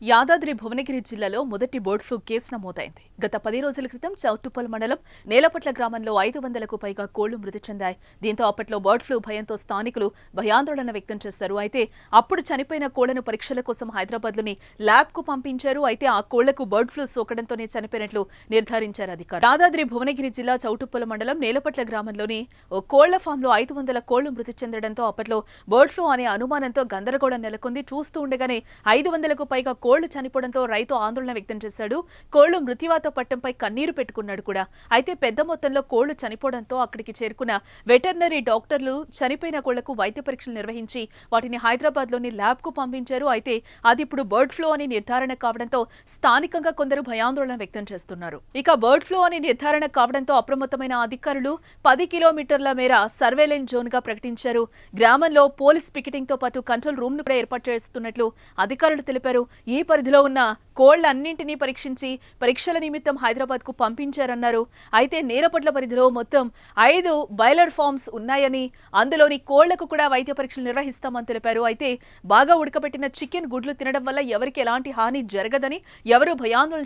యాదాద్రి భువనగిరి జిల్లాలో మొదటి bird flu case నమోదైంది. గత 10 రోజుల క్రితం చౌటుప్పల్ మండలం నేలపట్ల గ్రామంలో 500కు పైగా కోళ్లు మృతి చెందాయి. దీంతో అప్పట్లో బర్డ్ ఫ్లూ భయంతో స్థానికులు భయాందోళన వ్యక్తం చేశారు. అయితే అప్పుడు చనిపోయిన కోళ్లను పరీక్షల కోసం హైదరాబాద్లోని ల్యాబ్కు పంపించారు. అయితే ఆ కోళ్లకు బర్డ్ ఫ్లూ సోకడంతోనే చనిపోయినట్లు నిర్ధారించారు అధికారులు. యాదాద్రి భువనగిరి జిల్లా చౌటుప్పల్ మండలం నేలపట్ల గ్రామంలోని ఓ కోళ్ల ఫామ్లో 500 కోళ్లు మృతి చెందడంతో అప్పట్లో బర్డ్ ఫ్లూ అనే అనుమానంతో గందరగోళం నెలకొంది. చూస్తూ ఉండగానే 500కు పైగా కోళ్లు చనిపోవడంతో రైతు ఆందోళన వ్యక్తం చేశాడు. కోళ్లు మృత్యువాత పట్టంపై కన్నీరు పెట్టుకున్నాడు కూడా. అయితే పెద్ద మొత్తంలో కోళ్లు చనిపోవడంతో అక్కడికి చేరుకున్న వెటర్నరీ డాక్టర్లు చనిపోయిన కోళ్లకు వైద్య పరీక్షలు నిర్వహించి వాటిని హైదరాబాద్లోని ల్యాబ్కు పంపించారు. అయితే అది ఇప్పుడు బర్డ్ ఫ్లూ అని నిర్ధారణ కావడంతో స్థానికంగా కొందరు భయాందోళన వ్యక్తం చేస్తున్నారు. ఇక బర్డ్ ఫ్లూ అని నిర్ధారణ కావడంతో అప్రమత్తమైన అధికారులు 10 కిలోమీటర్ల మేర సర్వేలెన్స్ జోన్ గా ప్రకటించారు. గ్రామంలో పోలీస్ పికెటింగ్ తో పాటు కంట్రోల్ రూమ్ ను కూడా ఏర్పాటు చేస్తున్నట్లు అధికారులు తెలిపారు. ఈ పరిధిలో ఉన్న కోళ్లన్నింటినీ పరీక్షించి పరీక్షల నిమిత్తం హైదరాబాద్ కు పంపించారన్నారు. అయితే నేలపట్ల పరిధిలో మొత్తం 5 బాయిలర్ ఫార్మ్స్ ఉన్నాయని, అందులోని కోళ్లకు కూడా వైద్య పరీక్షలు నిర్వహిస్తామని తెలిపారు. అయితే బాగా ఉడకబెట్టిన చికెన్ గుడ్లు తినడం వల్ల ఎవరికి ఎలాంటి హాని జరగదని, ఎవరూ భయాందోళన